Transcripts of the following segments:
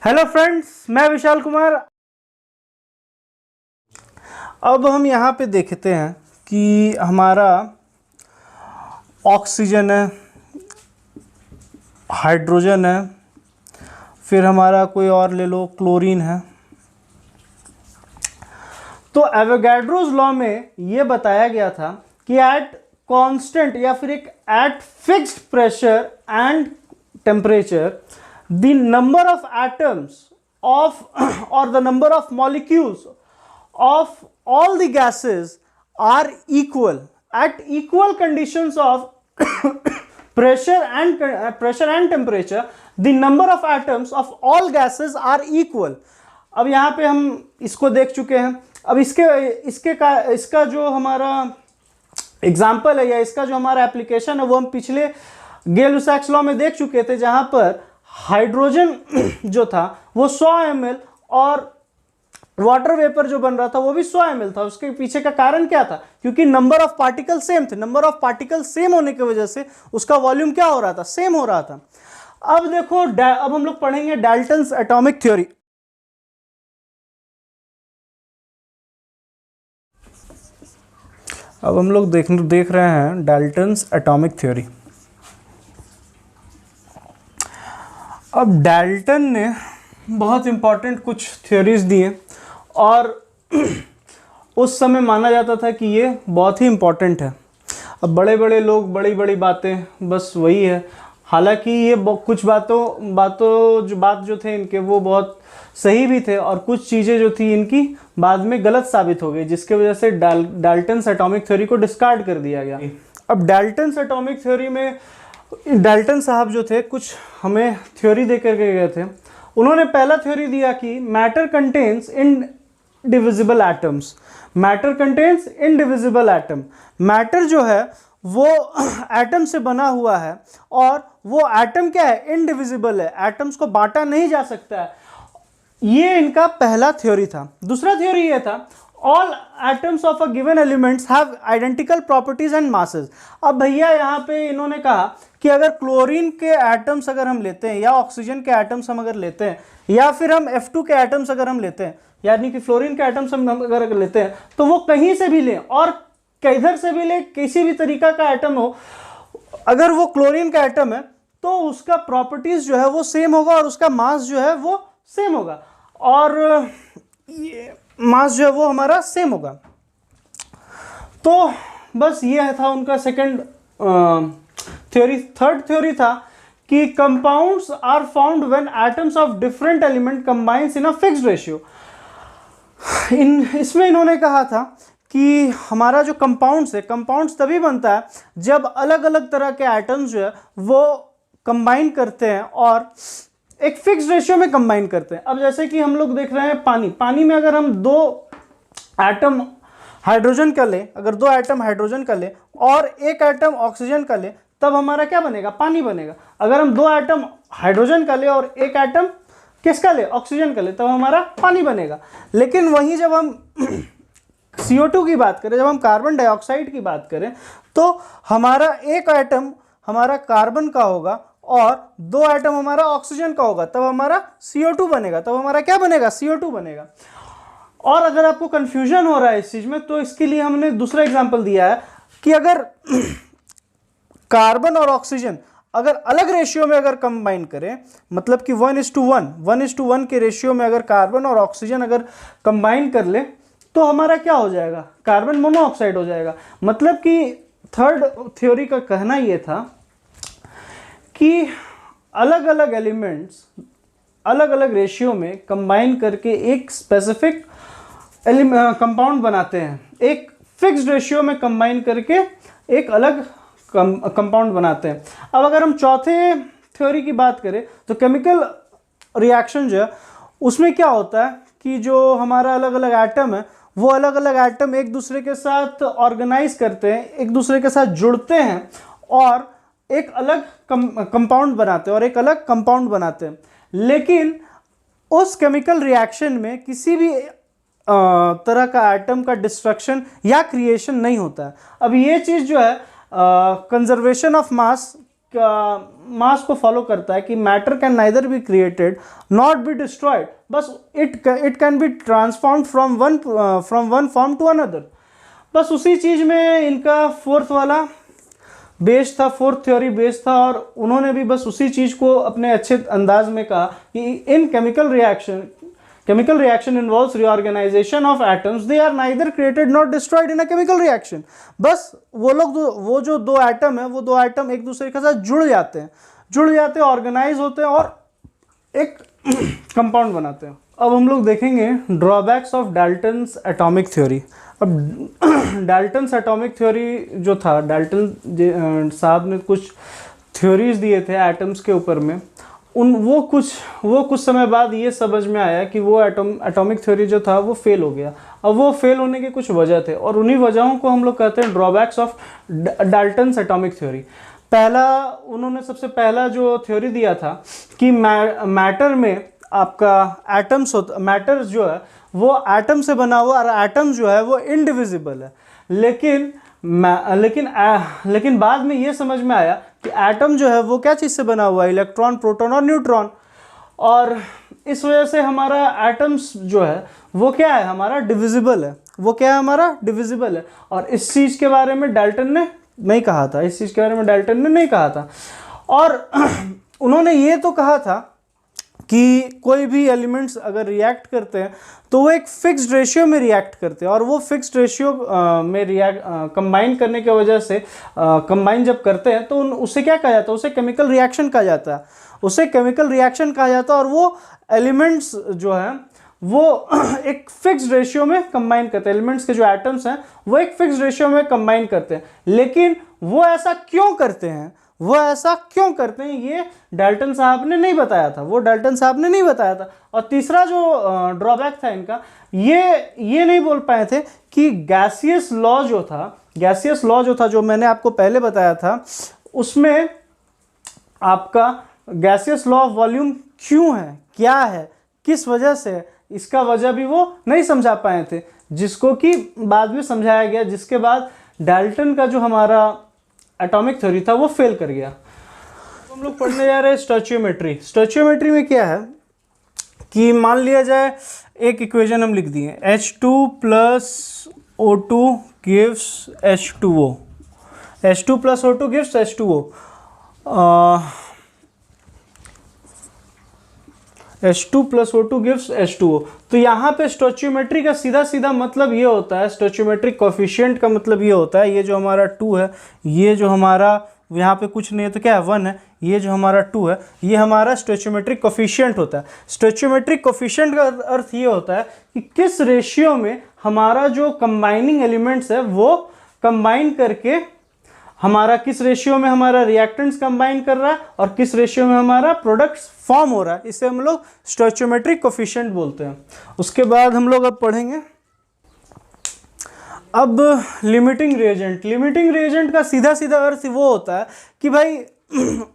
Hello friends, मैं विशाल कुमार। अब हम यहाँ पे देखते हैं कि हमारा ऑक्सीजन है, हाइड्रोजन है, फिर हमारा कोई और ले लो, क्लोरीन है। तो एवोगैड्रोस लॉ में ये बताया गया था कि एट कांस्टेंट या फिर एक at fixed pressure and temperature the number of atoms of और the number of molecules of all the gases are equal at equal conditions of pressure and temperature. The number of atoms of all gases are equal. अब यहाँ पे हम इसको देख चुके हैं। अब इसका जो हमारा एग्जाम्पल है या इसका जो हमारा एप्लीकेशन है वो हम पिछले गै-लुसाक्स लॉ में देख चुके थे, जहाँ पर हाइड्रोजन जो था वो 100 ml और वाटर वेपर जो बन रहा था वो भी 100 ml था। उसके पीछे का कारण क्या था? क्योंकि नंबर ऑफ पार्टिकल सेम थे। नंबर ऑफ पार्टिकल सेम होने की वजह से उसका वॉल्यूम क्या हो रहा था? सेम हो रहा था। अब देखो, अब हम लोग पढ़ेंगे डाल्टन्स एटॉमिक थ्योरी। अब हम लोग देख रहे हैं डाल्टन्स एटॉमिक थ्योरी। अब डाल्टन ने बहुत इंपॉर्टेंट कुछ थ्योरीज दिए और उस समय माना जाता था कि ये बहुत ही इम्पॉर्टेंट है। अब बड़े बड़े लोग बड़ी बड़ी बातें, बस वही है। हालांकि ये कुछ बात जो थे इनके वो बहुत सही भी थे और कुछ चीज़ें जो थी इनकी बाद में गलत साबित हो गई, जिसके वजह से डाल्टन्स एटॉमिक थ्योरी को डिस्कार्ड कर दिया गया। अब डाल्टन्स एटॉमिक थ्योरी में डाल्टन साहब जो थे कुछ हमें थ्योरी दे करके गए थे। उन्होंने पहला थ्योरी दिया कि matter contains indivisible atoms. Matter contains indivisible atom. Matter जो है वो एटम से बना हुआ है और वो एटम क्या है? इनडिविजिबल है। एटम्स को बांटा नहीं जा सकता है। ये इनका पहला थ्योरी था। दूसरा थ्योरी ये था, all atoms of a given elements have identical properties and masses. अब भैया यहाँ पे इन्होंने कहा कि अगर क्लोरीन के एटम्स अगर हम लेते हैं या ऑक्सीजन के एटम्स हम अगर लेते हैं या फिर हम F2 के एटम्स अगर हम लेते हैं, यानी कि फ्लोरीन के एटम्स हम अगर लेते हैं, तो वो कहीं से भी लें और किधर से भी लें, किसी भी तरीका का एटम हो, अगर वो क्लोरीन का एटम है तो उसका प्रॉपर्टीज जो है वो सेम होगा और उसका मास जो है वो सेम होगा और ये मास जो है वो हमारा सेम होगा। तो बस ये था उनका सेकंड थ्योरी। थर्ड थ्योरी था कि compounds are found when atoms of different element combines in a fixed ratio. इसमें इन्होंने कहा था कि हमारा जो कंपाउंड्स है, कंपाउंड्स तभी बनता है जब अलग अलग तरह के एटम्स जो है वो कंबाइन करते हैं और एक फिक्स रेशियो में कंबाइन करते हैं। अब जैसे कि हम लोग देख रहे हैं पानी में अगर हम दो एटम हाइड्रोजन का ले, अगर दो एटम हाइड्रोजन का ले और एक एटम ऑक्सीजन का ले, तब हमारा क्या बनेगा? पानी बनेगा। अगर हम दो एटम हाइड्रोजन का ले और एक एटम किसका ले? ऑक्सीजन का ले, तब हमारा पानी बनेगा। लेकिन वहीं जब हम CO2 की बात करें, जब हम कार्बन डाइऑक्साइड की बात करें, तो हमारा एक एटम हमारा कार्बन का होगा और दो एटम हमारा ऑक्सीजन का होगा, तब हमारा CO2 बनेगा। तब हमारा क्या बनेगा? CO2 बनेगा। और अगर आपको कंफ्यूजन हो रहा है इस चीज में, तो इसके लिए हमने दूसरा एग्जांपल दिया है कि अगर कार्बन और ऑक्सीजन अगर अलग रेशियो में अगर कंबाइन करें, मतलब कि 1:1 के रेशियो में अगर कार्बन और ऑक्सीजन अगर कंबाइन कर ले, तो हमारा क्या हो जाएगा? कार्बन मोनोऑक्साइड हो जाएगा। मतलब कि थर्ड थ्योरी का कहना यह था कि अलग अलग एलिमेंट्स अलग अलग रेशियो में कंबाइन करके एक स्पेसिफिक कंपाउंड बनाते हैं, एक फिक्स्ड रेशियो में कंबाइन करके एक अलग कंपाउंड बनाते हैं। अब अगर हम चौथे थ्योरी की बात करें तो केमिकल रिएक्शन जो है उसमें क्या होता है कि जो हमारा अलग अलग एटम है वो अलग अलग एटम एक दूसरे के साथ ऑर्गेनाइज करते हैं, एक दूसरे के साथ जुड़ते हैं और एक अलग कंपाउंड बनाते हैं और एक अलग कंपाउंड बनाते हैं। लेकिन उस केमिकल रिएक्शन में किसी भी तरह का एटम का डिस्ट्रक्शन या क्रिएशन नहीं होता है। अब ये चीज़ जो है कंजर्वेशन ऑफ मास मास को फॉलो करता है कि matter can neither be created not be destroyed, बस it can be transformed from one form to another. बस उसी चीज़ में इनका फोर्थ वाला बेस था, फोर्थ थ्योरी बेस था, और उन्होंने भी बस उसी चीज़ को अपने अच्छे अंदाज में कहा कि in chemical reaction involves reorganisation of atoms, they are neither created not destroyed in a chemical reaction. बस वो जो दो एटम है, वो दो एटम एक दूसरे के साथ जुड़ जाते हैं, ऑर्गेनाइज होते हैं और एक कंपाउंड बनाते हैं। अब हम लोग देखेंगे drawbacks of Dalton's atomic theory. अब डाल्टन्स एटॉमिक थ्योरी जो था, डाल्टन साहब ने कुछ थ्योरीज दिए थे एटम्स के ऊपर में, वो कुछ समय बाद ये समझ में आया कि वो एटॉमिक थ्योरी जो था वो फेल हो गया। अब वो फेल होने के कुछ वजह थे, और उन्हीं वजहों को हम लोग कहते हैं drawbacks of Dalton's atomic theory. उन्होंने सबसे पहला जो थ्योरी दिया था कि मैटर में आपका मैटर जो है वो एटम से बना हुआ, और एटम जो है वो इनडिविजिबल है। लेकिन बाद में ये समझ में आया कि एटम जो है वो क्या चीज़ से बना हुआ है, इलेक्ट्रॉन, प्रोटॉन और न्यूट्रॉन। और इस वजह से हमारा एटम्स जो है वो क्या है, हमारा डिविजिबल है। वो क्या है, हमारा डिविजिबल है। और इस चीज़ के बारे में डाल्टन ने नहीं कहा था, और उन्होंने ये तो कहा था कि कोई भी एलिमेंट्स अगर रिएक्ट करते हैं तो वो एक फिक्स्ड रेशियो में रिएक्ट करते हैं, और वो फिक्स्ड रेशियो में कंबाइन करने की वजह से कंबाइन जब करते हैं तो उसे क्या कहा जाता है, उसे केमिकल रिएक्शन कहा जाता है। और वो एलिमेंट्स जो है वो एक फिक्स्ड रेशियो में कंबाइन करते हैं, एलिमेंट्स के जो एटम्स हैं वो एक फिक्स्ड रेशियो में कंबाइन करते हैं। लेकिन वो ऐसा क्यों करते हैं, ये डाल्टन साहब ने नहीं बताया था। और तीसरा जो ड्रॉबैक था इनका, ये नहीं बोल पाए थे कि गैसियस लॉ जो था जो मैंने आपको पहले बताया था, उसमें आपका गैसियस लॉ ऑफ वॉल्यूम क्यों है, क्या है, किस वजह से, इसका वजह भी वो नहीं समझा पाए थे, जिसको कि बाद में समझाया गया, जिसके बाद डाल्टन का जो हमारा एटॉमिक थ्योरी था वो फेल कर गया। तो हम लोग पढ़ने जा रहे हैं स्टोइचियोमेट्री में क्या है कि मान लिया जाए एक इक्वेशन हम लिख दिए, H2 + O2 gives H2O, H2 + O2 gives H2O, H2 + O2 gives H2O। तो यहाँ पे स्टोइचियोमेट्री का सीधा मतलब ये होता है, स्टोइचियोमेट्रिक कोफिशिएंट का मतलब ये होता है, ये जो हमारा 2 है, ये जो हमारा यहाँ पे कुछ नहीं है तो क्या है 1 है, ये जो हमारा 2 है, ये हमारा स्टोइचियोमेट्रिक कोफिशिएंट होता है। स्टोइचियोमेट्रिक कोफिशिएंट का अर्थ ये होता है कि किस रेशियो में हमारा जो कंबाइनिंग एलिमेंट्स है वो कंबाइन करके हमारा किस रेशियो में हमारा रिएक्टेंट्स कंबाइन कर रहा है और किस रेशियो में हमारा प्रोडक्ट्स फॉर्म हो रहा है, इसे हम लोग स्टोइचियोमेट्रिक कोफिशिएंट बोलते हैं। उसके बाद हम लोग अब पढ़ेंगे अब लिमिटिंग रिएजेंट का सीधा अर्थ वो होता है कि भाई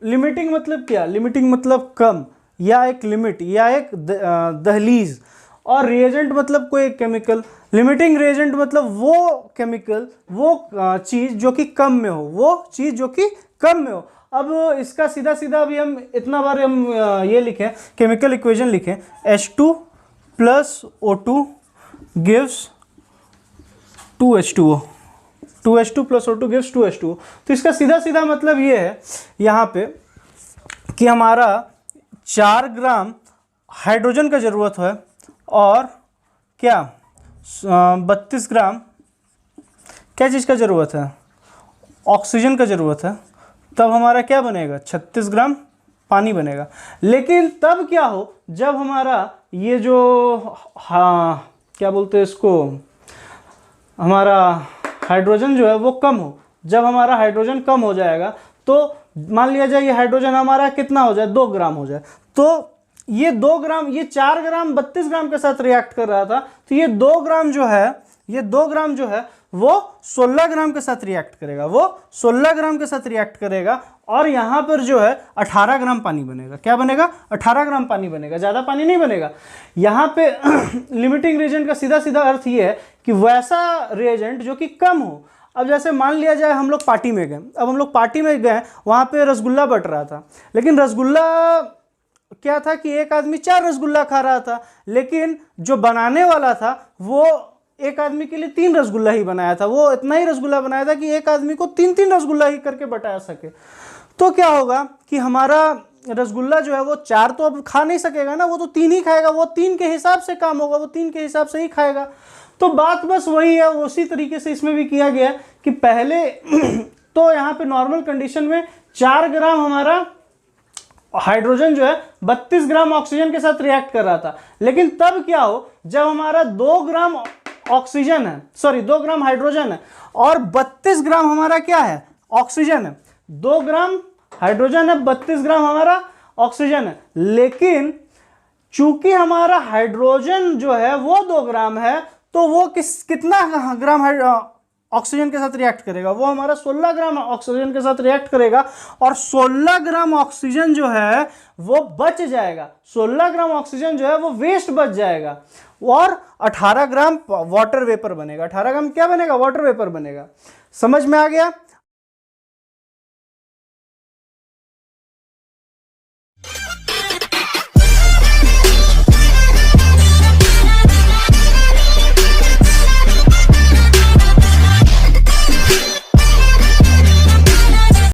लिमिटिंग मतलब क्या, लिमिटिंग मतलब कम या एक लिमिट या एक दहलीज, और रिएजेंट मतलब कोई केमिकल। लिमिटिंग रिएजेंट मतलब वो केमिकल, वो चीज़ जो कि कम में हो, अब इसका सीधा अभी हम इतना बार हम ये लिखें, केमिकल इक्वेशन लिखें, H2 + O2 gives 2H2O, 2H2 + O2 gives 2H2O। तो इसका सीधा मतलब ये है यहाँ पे कि हमारा 4 ग्राम हाइड्रोजन का ज़रूरत है और क्या 32 ग्राम क्या चीज़ का ज़रूरत है, ऑक्सीजन का ज़रूरत है, तब हमारा क्या बनेगा 36 ग्राम पानी बनेगा। लेकिन तब क्या हो, जब हमारा ये जो क्या बोलते हैं इसको, हमारा हाइड्रोजन जो है वो कम हो, जब हमारा हाइड्रोजन कम हो जाएगा तो मान लिया जाए ये हाइड्रोजन हमारा कितना हो जाए 2 ग्राम हो जाए, तो ये 2 ग्राम, ये 4 ग्राम 32 ग्राम के साथ रिएक्ट कर रहा था, तो ये 2 ग्राम जो है वो 16 ग्राम के साथ रिएक्ट करेगा, और यहाँ पर जो है 18 ग्राम पानी बनेगा। क्या बनेगा 18 ग्राम पानी बनेगा, ज़्यादा पानी नहीं बनेगा। यहाँ पे लिमिटिंग रिएजेंट का सीधा अर्थ ये है कि वैसा रिएजेंट जो कि कम हो। अब जैसे मान लिया जाए हम लोग पार्टी में गए, अब हम लोग पार्टी में गए, वहाँ पे रसगुल्ला बट रहा था, लेकिन रसगुल्ला क्या था कि एक आदमी 4 रसगुल्ला खा रहा था, लेकिन जो बनाने वाला था वो एक आदमी के लिए 3 रसगुल्ला ही बनाया था। वो इतना ही रसगुल्ला बनाया था कि एक आदमी को 3-3 रसगुल्ला ही करके बटा सके। तो क्या होगा कि हमारा रसगुल्ला जो है वो 4 तो अब खा नहीं सकेगा ना, वो तो 3 ही खाएगा, वो 3 के हिसाब से काम होगा, वो 3 के हिसाब से ही खाएगा। तो बात बस वही है, उसी तरीके से इसमें भी किया गया कि पहले तो यहाँ पे नॉर्मल कंडीशन में 4 ग्राम हमारा हाइड्रोजन जो है 32 ग्राम ऑक्सीजन के साथ रिएक्ट कर रहा था, लेकिन तब क्या हो, जब हमारा 2 ग्राम ऑक्सीजन है, सॉरी 2 ग्राम हाइड्रोजन है और 32 ग्राम हमारा क्या है, ऑक्सीजन है। 2 ग्राम हाइड्रोजन है, 32 ग्राम हमारा ऑक्सीजन है, लेकिन चूंकि हमारा हाइड्रोजन जो है वो 2 ग्राम है, तो वो कितना ग्राम ऑक्सीजन के साथ रिएक्ट करेगा, वो हमारा 16 ग्राम ऑक्सीजन के साथ रिएक्ट करेगा, और 16 ग्राम ऑक्सीजन जो है वो बच जाएगा, 16 ग्राम ऑक्सीजन जो है वो वेस्ट बच जाएगा, और 18 ग्राम वाटर वेपर बनेगा। 18 ग्राम क्या बनेगा, वाटर वेपर बनेगा। समझ में आ गया।